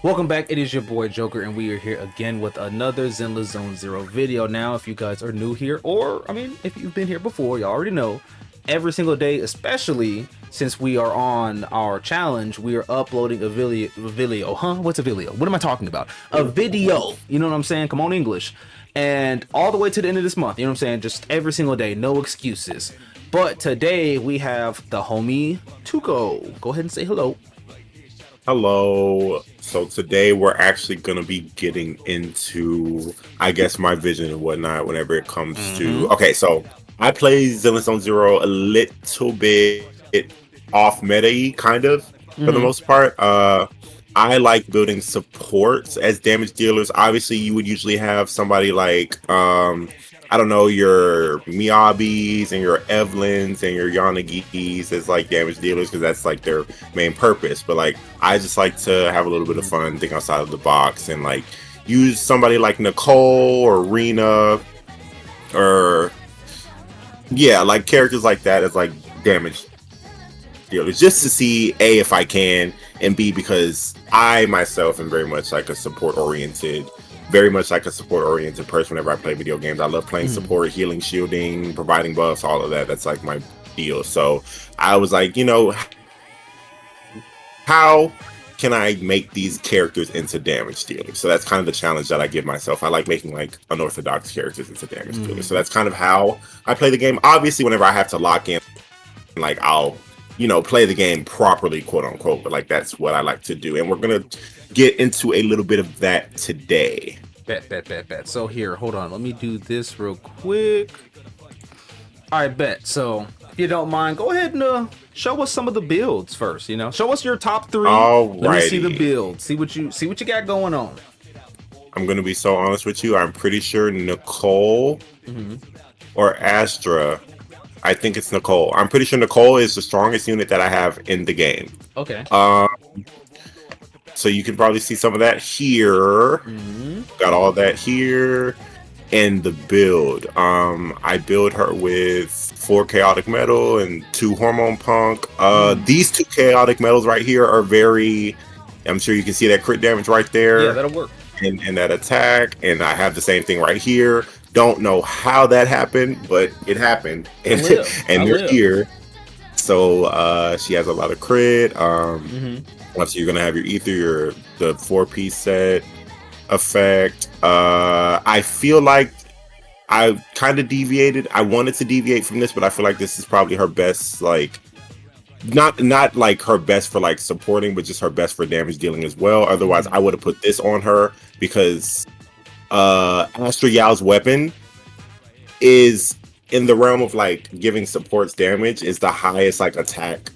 Welcome back. It is your boy Joker, and we are here again with another Zenless Zone Zero video. Now, if you guys are new here, or if you've been here before, you already know. Every single day, especially since we are on our challenge, we are uploading a video. Huh? What's a video? What am I talking about? A video. You know what I'm saying? Come on, English. And all the way to the end of this month. You know what I'm saying? Just every single day, no excuses. But today we have the homie Tuco. Go ahead and say hello. Hello. So today we're actually going to be getting into, I guess, my vision and whatnot whenever it comes to. Mm-hmm. Okay, so I play Zenless on Zero a little bit off meta kind of for the Mm-hmm. most part. I like building supports as damage dealers. Obviously, you would usually have somebody like I don't know, your Miabis and your Evelyns and your Yanagis as like damage dealers because that's like their main purpose. But like, I just like to have a little bit of fun, think outside of the box, and like use somebody like Nicole or Rena or yeah, like characters like that as like damage dealers, just to see A, if I can, and B, because I myself am very much like a support oriented person whenever I play video games. I love playing Mm-hmm. support, healing, shielding, providing buffs, all of that. That's like my deal. So I was like, how can I make these characters into damage dealers? So that's kind of the challenge that I give myself. I like making like unorthodox characters into damage dealers. So Mm-hmm. that's kind of how I play the game. Obviously, whenever I have to lock in, like I'll play the game properly, quote unquote, but like that's what I like to do, and we're gonna get into a little bit of that today. Bet. So here, hold on. Let me do this real quick. All right, bet. So if you don't mind, go ahead and show us some of the builds first. Show us your top three. Let me see the Alrighty, build. See what you got going on. I'm gonna be so honest with you. I'm pretty sure Nicole Mm-hmm. or Astra. I think it's Nicole. I'm pretty sure Nicole is the strongest unit that I have in the game. Okay. um so you can probably see some of that here. Mm-hmm. Got all that here. And the build, I build her with 4 chaotic metal and 2 hormone punk. Mm. These 2 chaotic metals right here are very, I'm sure you can see that crit damage right Yeah, there that'll work. and that attack. And I have the same thing right here. Don't know how that happened, but it happened. I And live. I and they're live. here. So she has a lot of crit. Mm-hmm. Once you're gonna have your ether, the 4-piece set effect. I feel like I kind of deviated. I wanted to deviate from this, but I feel like this is probably her best, like not like her best for like supporting, but just her best for damage dealing as well. Otherwise, Mm-hmm. I would have put this on her because Astra Yao's weapon is in the realm of like giving supports damage, is the highest like attack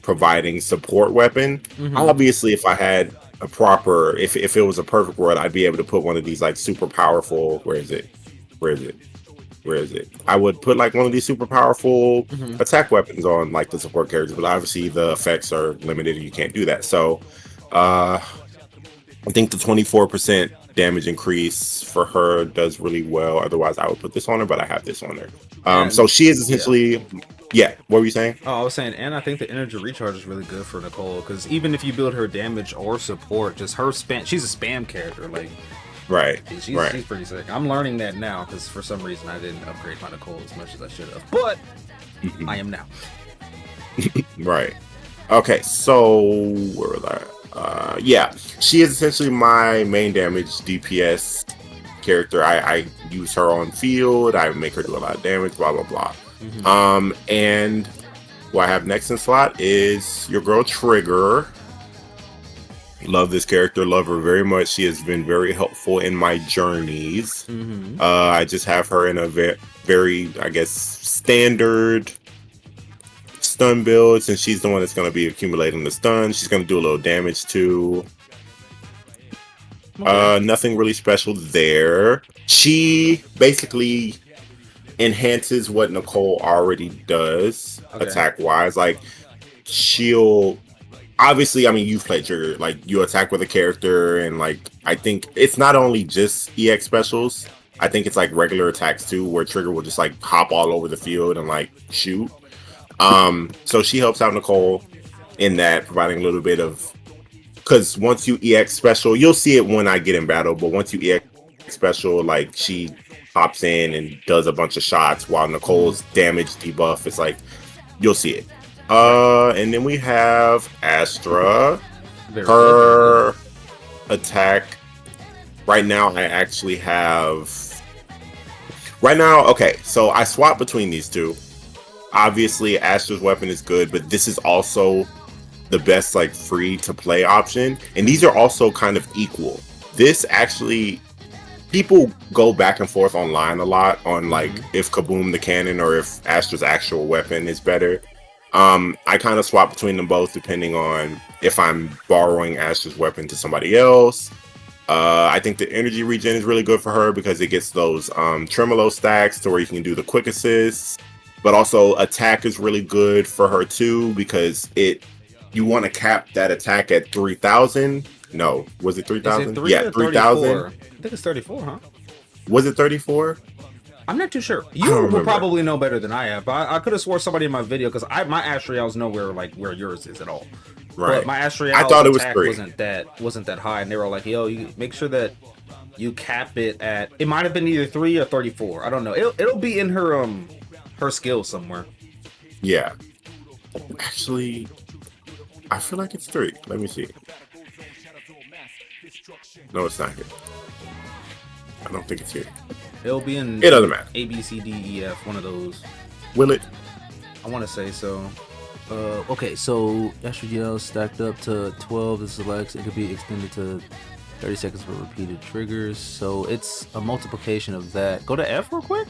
providing support weapon. Mm-hmm. Obviously, if I had if it was a perfect world, I'd be able to put one of these like super powerful. Where is it? Where is it? Where is it? I would put like one of these super powerful Mm-hmm. attack weapons on like the support characters, but obviously the effects are limited and you can't do that. So uh I think the 24% damage increase for her does really well. Otherwise, I would put this on her, but I have this on her. So And she is yeah. essentially, yeah. What were you saying? Oh, I was saying, and I think the energy recharge is really good for Nicole because even if you build her damage or support, just her spam, she's a spam character. Like Right, she's right, pretty sick. I'm learning that now because for some reason I didn't upgrade my Nicole as much as I should have, but I mhm, am now. right. Okay, so where was I? Yeah, she is essentially my main damage DPS character. I use her on field. I make her do a lot of damage. Blah blah blah. Mm-hmm. And what I have next in slot is your girl Trigger. Love this character. Love her very much. She has been very helpful in my journeys. Mm-hmm. I just have her in a very, I guess, standard stun build, since she's the one that's going to be accumulating the stun. She's going to do a little damage too. Okay. Nothing really special there. She basically enhances what Nicole already does Okay. attack wise. Like she'll obviously, I mean, you've played Trigger, like you attack with a character, and like I think it's not only just EX specials. I think it's like regular attacks too, where Trigger will just like hop all over the field and like shoot. So she helps out Nicole in that, providing a little bit of because once you EX special, you'll see it when I get in battle. But once you EX special, like she hops in and does a bunch of shots while Nicole's damage debuff. It's like you'll see it. And then we have Astra. Her attack. Right now, I actually have. Right now, okay. So I swap between these two. Obviously, Astra's weapon is good, but this is also the best like free to play option, and these are also kind of equal. This actually, people go back and forth online a lot on like if Kaboom the cannon or if Astra's actual weapon is better. I kind of swap between them both depending on if I'm borrowing Astra's weapon to somebody else. I think the energy regen is really good for her because it gets those tremolo stacks to where you can do the quick assists, but also attack is really good for her too because you want to cap that attack at 3,000. No, was it 3,000? Yeah, 3,000. I think it's 34, huh? Was it 34? I'm not too sure. You will probably know better than I have, but I could have swore somebody in my video because my Astrial's nowhere like where yours is at all. Right. But my Astrial I thought it was attack wasn't that high, and they were like, "Yo, you make sure that you cap it at." It might have been either 3 or 34. I don't know. It'll be in her skill somewhere. Yeah. Actually, I feel like it's 3. Let me see. No, it's not here. I don't think it's here. It'll be in. It doesn't matter. A, B, C, D, E, F. One of those. Will it? I want to say so. Okay, so Astro Gel stacked up to 12. This selects. It could be extended to 30 seconds for repeated triggers. So it's a multiplication of that. Go to F real quick.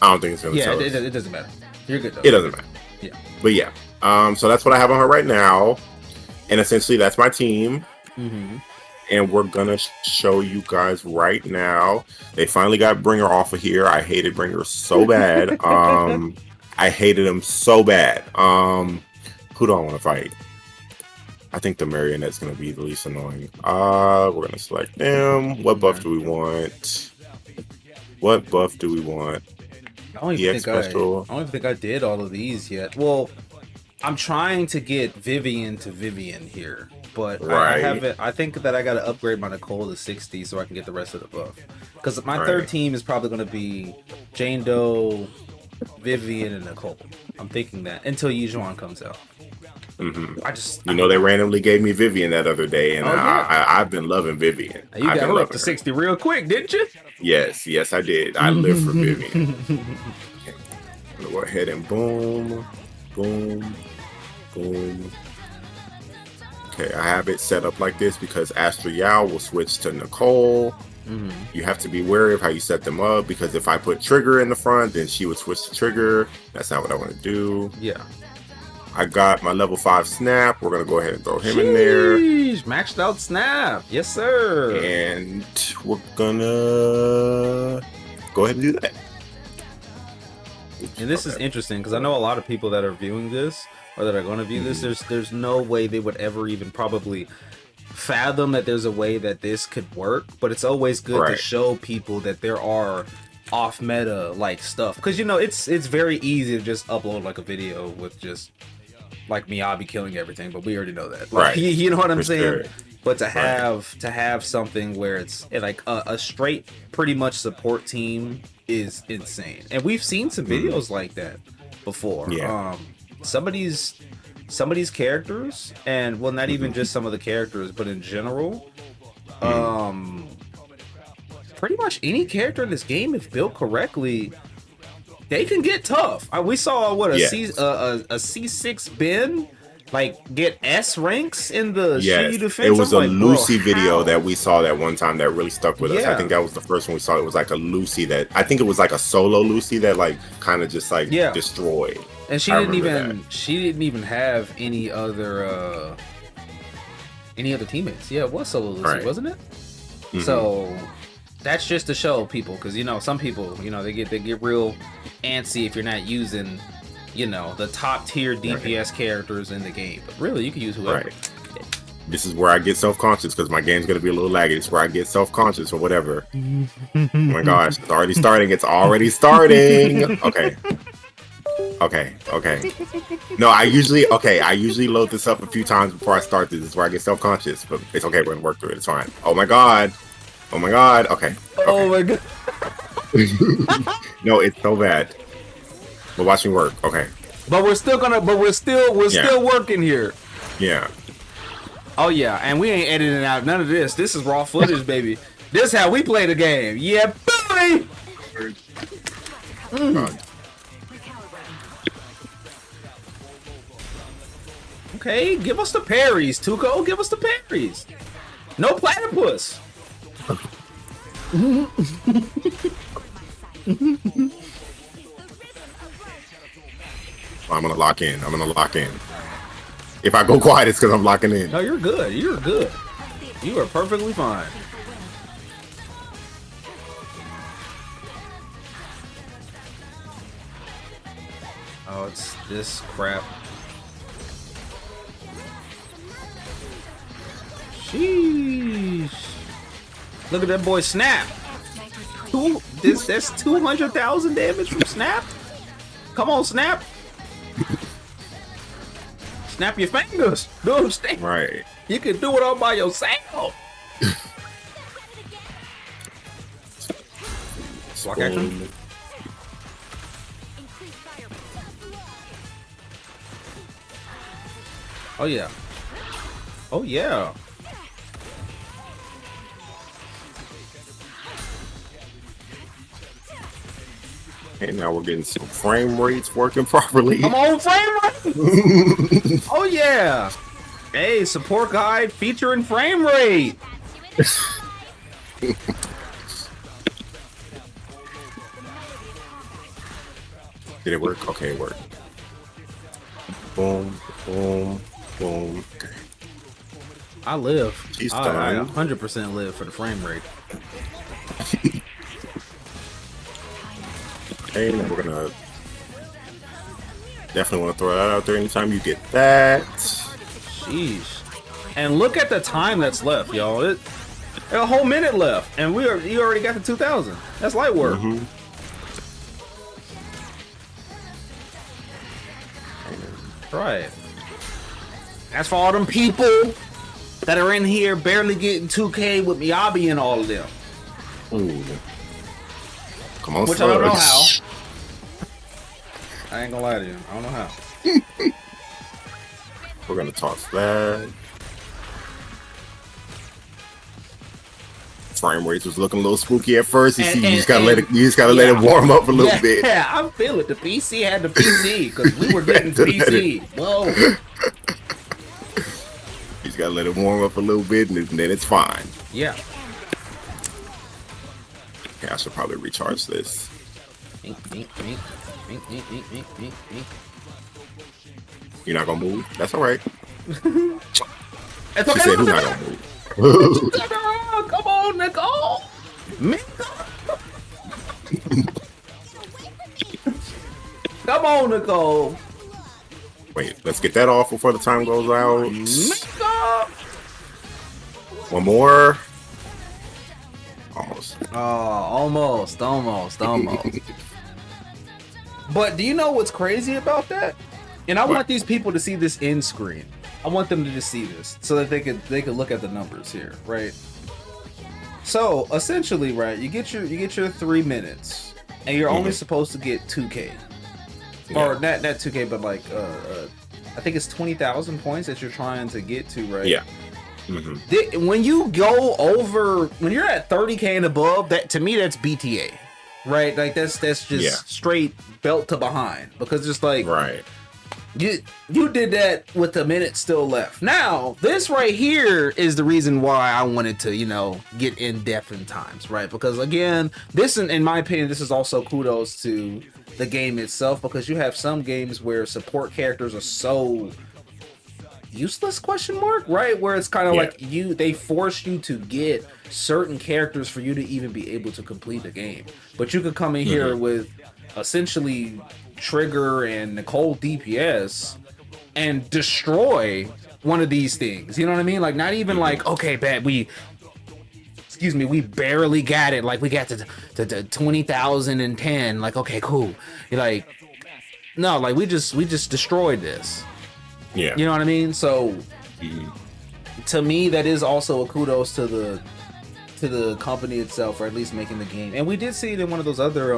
I don't think it's gonna. Yeah, it doesn't matter. You're good though. It doesn't matter. Yeah. But yeah. So that's what I have on her right now, and essentially that's my team. And we're gonna show you guys right now. They finally got Bringer off of here. I hated Bringer so bad. I hated him so bad. Who do I want to fight? I think the Marionette's gonna be the least annoying. We're gonna select them. What buff do we want? What buff do we want? I don't even think I did all of these yet. Well, I'm trying to get Vivian to Vivian here, but I haven't. I think that I got to upgrade my Nicole to 60 so I can get the rest of the buff. Because my third team is probably going to be Jane Doe, Vivian, and Nicole. I'm thinking that until Yijuan comes out. I just, they randomly gave me Vivian that other day, and I've been loving Vivian. You got her up to 60 real quick, didn't you? Yes, I did. I live for Vivian. Okay. I'm gonna go ahead and boom. Okay, I have it set up like this because Astra Yao will switch to Nicole. You have to be wary of how you set them up because if I put Trigger in the front, then she would switch to Trigger. That's not what I want to do. Yeah. I got my level 5 Snap. We're gonna go ahead and throw him in there. Maxed out Snap. Yes, sir. And we're gonna go ahead and do that. And this is interesting because I know a lot of people that are viewing this or that are going to view this. There's no way they would ever even probably fathom that there's a way that this could work. But it's always good to show people that there are off meta like stuff because it's very easy to just upload like a video with just like Miyabi killing everything, but we already know that. Like, you know what I'm saying? Sure. But to have something where it's like a straight pretty much support team is insane. And we've seen some videos like that before. Yeah. Some of these characters, and well, not even just some of the characters, but in general, pretty much any character in this game, if built correctly, they can get tough. We saw a C6 Ben like get S ranks in the Shiryu defense. It was a Lucy video that we saw that one time that really stuck with us. I think that was the first one we saw. It was like a Lucy that I think it was like a solo Lucy that like kind of just like destroyed. And she didn't even have any other teammates. Yeah, it was solo Lucy, wasn't it? So that's just to show people, because some people they get real antsy if you're not using the top tier DPS characters in the game. But really, you can use whoever. This is where I get self-conscious because my game's gonna be a little laggy. This is where I get self-conscious or whatever. Oh my gosh, it's already starting. Okay. Okay, okay. No, I usually load this up a few times before I start this. This is where I get self-conscious, but it's okay. We're gonna work through it. It's fine. Oh my god. Oh my god. Okay. Oh my god. No, it's so bad. But watch me work. Okay. But we're still still working here. Yeah. Oh yeah, and we ain't editing out none of this. This is raw footage, baby. This is how we play the game. Yeah, boy. Okay, give us the parries, Tuco. Give us the parries. No platypus. I'm gonna lock in. If I go quiet, it's because I'm locking in. No, you're good. You're good. You are perfectly fine. Oh, it's this crap. Sheesh. Look at that boy snap. That's 200,000 damage from snap. Come on, snap. Snap your fingers. Dude, stay. Right. You can do it all by yourself. Block action. Oh yeah. Oh yeah. And now we're getting some frame rates working properly. Come on, frame rate. Oh yeah. Hey, support guide featuring frame rate. Did it work? Okay, it worked. Boom, boom, boom. Okay. I live. She's I done. 100% live for the frame rate. Okay, and we're gonna definitely want to throw that out there anytime you get that. Sheesh. And look at the time that's left, y'all. There's a whole minute left, and you already got the 2,000. That's light work. Mm-hmm. Right. That's for all them people that are in here barely getting 2K with Miyabi and all of them. Ooh. Come on, Which I don't know how. I ain't gonna lie to you. I don't know how. We're gonna toss that. Frame rates was looking a little spooky at first. You just gotta let it warm up a little bit. Yeah, I feel it. The PC had the PC because we were getting PC. Whoa. You just gotta let it warm up a little bit, and then it's fine. Yeah. Okay, I should probably recharge this. You're not gonna move? That's all right. It's She okay. said, "Who's not gonna move?" Come on, Nicole. Come on, Nicole. Wait, let's get that off before the time goes out. One more. Almost. Oh, almost. But do you know what's crazy about that? And I want these people to see this end screen. I want them to just see this so that they could look at the numbers here, right? So essentially, right, you get your 3 minutes, and you're only supposed to get 2K, or not 2K, but like I think it's 20,000 points that you're trying to get to, right? Yeah. When you go over, when you're at 30K and above, that to me that's BTA, right? Like that's just straight belt to behind, because just like right. You did that with a minute still left. Now, this right here is the reason why I wanted to, get in depth in times, right? Because again, this, in my opinion, this is also kudos to the game itself, because you have some games where support characters are so useless, right? Where it's kind of like they force you to get certain characters for you to even be able to complete the game. But you could come in here with essentially Trigger and Nicole DPS and destroy one of these things. You know what I mean? Like, not even like, okay, bad, we barely got it. Like, we got to 20,010. Like, okay, cool. You're like, no, like we just destroyed this. Yeah. You know what I mean? So to me, that is also a kudos to the company itself, or at least making the game. And we did see it in one of those other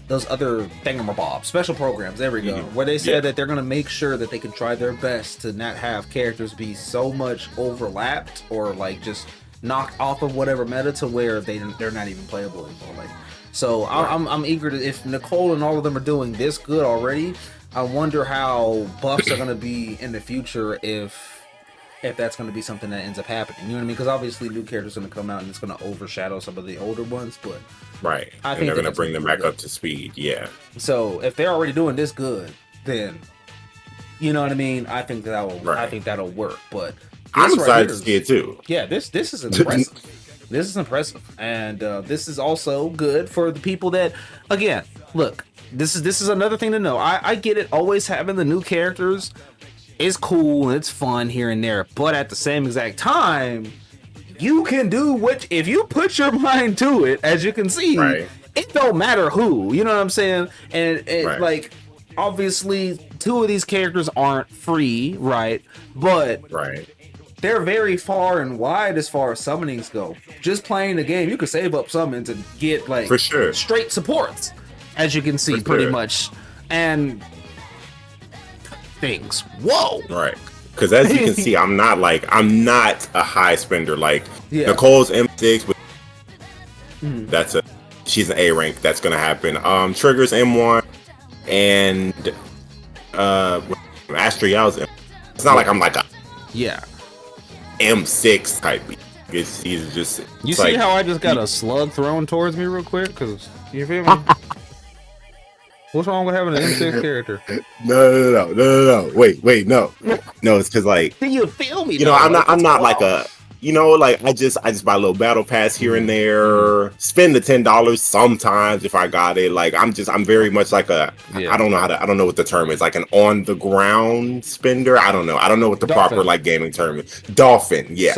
thingamabob special programs. There we go, where they said that they're gonna make sure that they can try their best to not have characters be so much overlapped or like just knocked off of whatever meta to where they're not even playable anymore. Like, so I'm eager to, if Nicole and all of them are doing this good already, I wonder how buffs are gonna be in the future if that's going to be something that ends up happening. You know what I mean? Because obviously new characters are going to come out and it's going to overshadow some of the older ones, but I think they're going to bring them back up to speed. Yeah. So if they're already doing this good, then you know what I mean? I think that'll work. But I'm excited to see it too. Yeah, this is impressive. This is impressive. And this is also good for the people that, again, look, this is another thing to know. I get it, always having the new characters is cool and it's fun here and there, but at the same exact time, you can do what, if you put your mind to it, as you can see, it don't matter who, you know what I'm saying? And like, obviously 2 of these characters aren't free, right? But they're very far and wide as far as summonings go. Just playing the game, you could save up summons and get like for sure straight supports, as you can see, pretty much. And things. Whoa. Because as you can see, I'm not a high spender. Like Nicole's M6, she's an A rank. That's gonna happen. Trigger's M1, and Astriel's M. It's not like I'm like a M6 type. He's just. You see how I just got a slug thrown towards me real quick? Because you feel me? What's wrong with having an M6 character? No. Wait, no. It's because like. Do you feel me? You know, I'm not like a. You know, like I just buy a little battle pass here and there. Spend the $10 sometimes if I got it. Like I'm very much like a. I don't know what the term is. Like an on the ground spender. I don't know what the proper like gaming term is. Dolphin. Yeah.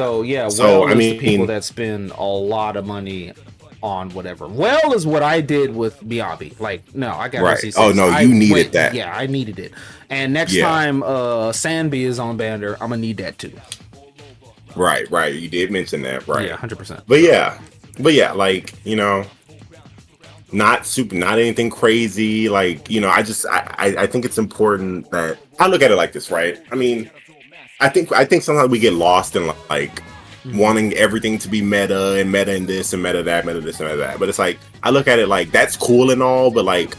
So I mean, the people that spend a lot of money on whatever. Well, is what I did with Miyabi. Like, no, I got C6. Oh no, you needed that. Yeah, I needed it. And next time Sanbi is on Bander, I'm gonna need that too. Right. You did mention that, right? Yeah, 100%. But yeah, like, you know, not anything crazy. Like, you know, I think it's important that I look at it like this, right? I mean, I think sometimes we get lost in like wanting everything to be meta and this and meta that, meta this and meta that. But it's like, I look at it like that's cool and all, but like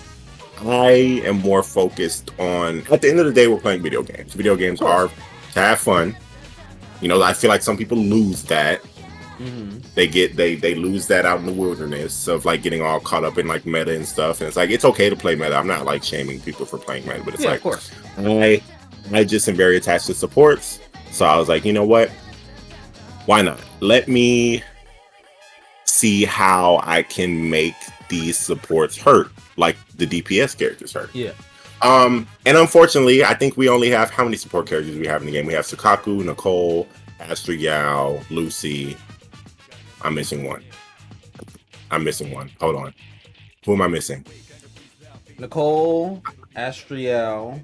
I am more focused on, at the end of the day, we're playing video games. Video games are to have fun. You know, I feel like some people lose that. They lose that out in the wilderness of like getting all caught up in like meta and stuff. And it's like, it's okay to play meta. I'm not like shaming people for playing meta, but it's like, of course. I just am very attached to supports. So I was like, you know what? Why not? Let me see how I can make these supports hurt, like the DPS characters hurt. Yeah. And unfortunately, I think we only have, how many support characters we have in the game? We have Sukaku, Nicole, Astriel, Lucy. I'm missing one. Hold on. Who am I missing? Nicole, Astriel.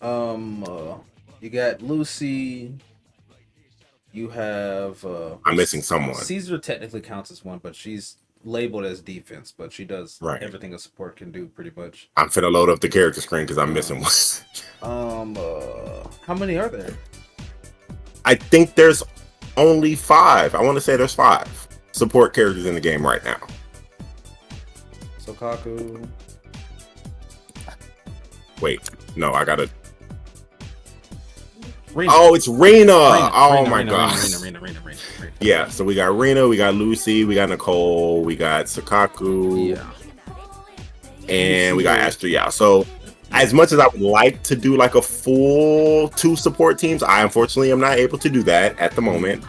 You got Lucy. You have I'm missing someone. Caesar technically counts as one, but she's labeled as defense, but she does everything a support can do pretty much. I'm finna load up the character screen because I'm missing one. How many are there? I think there's only 5. I want to say there's 5 support characters in the game right now. Sokaku. Wait, no, I gotta. Rena. Oh, it's Rena. Oh my god. Rena. Yeah, so we got Rena, we got Lucy, we got Nicole, we got Sukaku, and we got Astriel. So as much as I would like to do like a full 2 support teams, I unfortunately am not able to do that at the moment.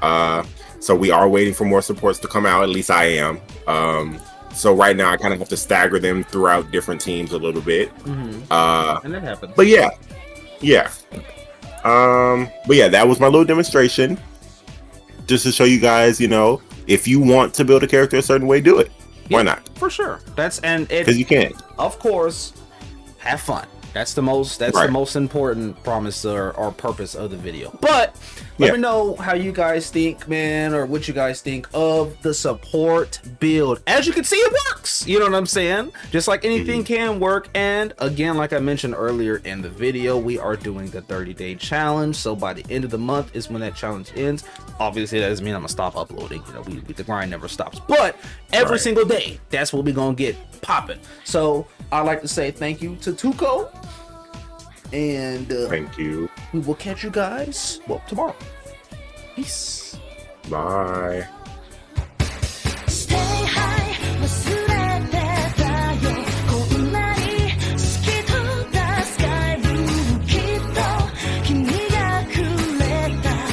So we are waiting for more supports to come out. At least I am. So right now I kind of have to stagger them throughout different teams a little bit. And that happens. But yeah. But yeah, that was my little demonstration. Just to show you guys, you know, if you want to build a character a certain way, do it. Why not? For sure. That's, and it, because you can. Of course, have fun. That's the most important promise or purpose of the video. But let me know how you guys think, man, or what you guys think of the support build. As you can see, it works. You know what I'm saying? Just like anything can work. And again, like I mentioned earlier in the video, we are doing the 30-day challenge. So by the end of the month is when that challenge ends. Obviously, that doesn't mean I'm gonna stop uploading. You know, the grind never stops. But every single day, that's what we're gonna get popping. So I'd like to say thank you to Tuco. And thank you. We will catch you guys, well, tomorrow. Peace. Bye.